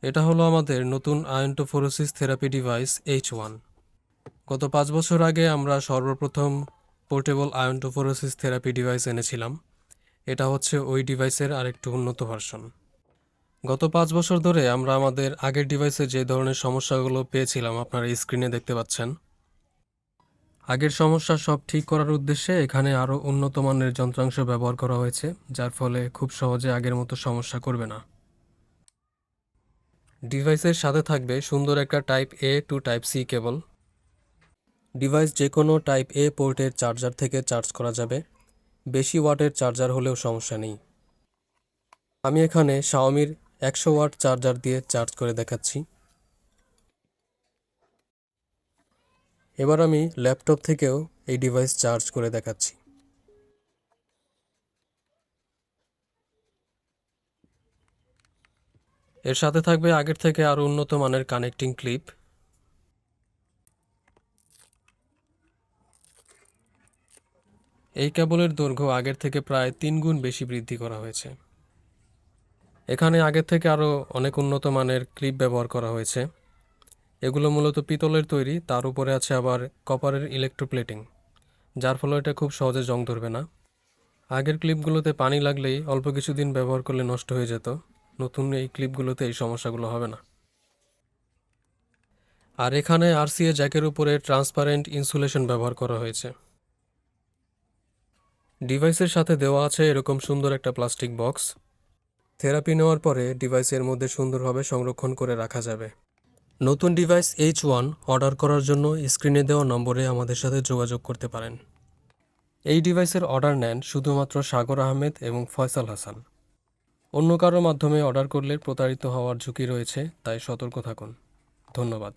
এটা হলো আমাদের নতুন আয়ন্টোফোরোসিস থেরাপি ডিভাইস H1। গত 5 বছর আগে আমরা সর্বপ্রথম পোর্টেবল আয়ন্টোফোরোসিস থেরাপি ডিভাইস এনেছিলাম। এটা হচ্ছে ওই ডিভাইসের আরেকটু উন্নত ভার্সন। গত 5 বছর ধরে আমরা আমাদের আগের ডিভাইসে যে ধরনের সমস্যাগুলো পেয়েছিলাম আপনারা স্ক্রিনে দেখতে পাচ্ছেন। আগের সমস্যা সব ঠিক করার উদ্দেশ্যে এখানে আরও উন্নত মানের যন্ত্রাংশ ব্যবহার করা হয়েছে, যার ফলে খুব সহজে আগের মতো সমস্যা করবে না। ডিভাইসের সাথে থাকবে সুন্দর একটা type A to type C cable. Device যে কোনো টাইপ A পোর্টের চার্জার থেকে চার্জ করা যাবে, বেশি ওয়াটের চার্জার হলেও সমস্যা নেই। আমি এখানে শাওমির 100 ওয়াট চার্জার দিয়ে চার্জ করে দেখাচ্ছি। এবার আমি ল্যাপটপ থেকেও এই ডিভাইস চার্জ করে দেখাচ্ছি। এর সাথে থাকবে আগের থেকে আরও উন্নত মানের কানেক্টিং ক্লিপ। এই কেবলের দৈর্ঘ্য আগের থেকে প্রায় 3 গুণ বেশি বৃদ্ধি করা হয়েছে। এখানে আগের থেকে আরও অনেক উন্নত মানের ক্লিপ ব্যবহার করা হয়েছে। এগুলো মূলত পিতলের তৈরি, তার উপরে আছে আবার কপারের ইলেকট্রোপ্লেটিং, যার ফলে এটা খুব সহজে জং ধরবে না। আগের ক্লিপগুলোতে পানি লাগলেই অল্প কিছুদিন ব্যবহার করলে নষ্ট হয়ে যেত, নতুন এই ক্লিপগুলোতে এই সমস্যাগুলো হবে না। আর এখানে RCA জ্যাকের উপরে ট্রান্সপারেন্ট ইনসুলেশন ব্যবহার করা হয়েছে। ডিভাইসের সাথে দেওয়া আছে এরকম সুন্দর একটা প্লাস্টিক বক্স। থেরাপি নেওয়ার পরে ডিভাইসের মধ্যে সুন্দরভাবে সংরক্ষণ করে রাখা যাবে। নতুন ডিভাইস H1 অর্ডার করার জন্য স্ক্রিনে দেওয়া নম্বরে আমাদের সাথে যোগাযোগ করতে পারেন। এই ডিভাইসের অর্ডার নেন শুধুমাত্র সাগর আহমেদ এবং ফয়সাল হাসান। অন্য কারো মাধ্যমে অর্ডার করলে প্রতারিত হওয়ার ঝুঁকি রয়েছে, তাই সতর্ক থাকুন। ধন্যবাদ।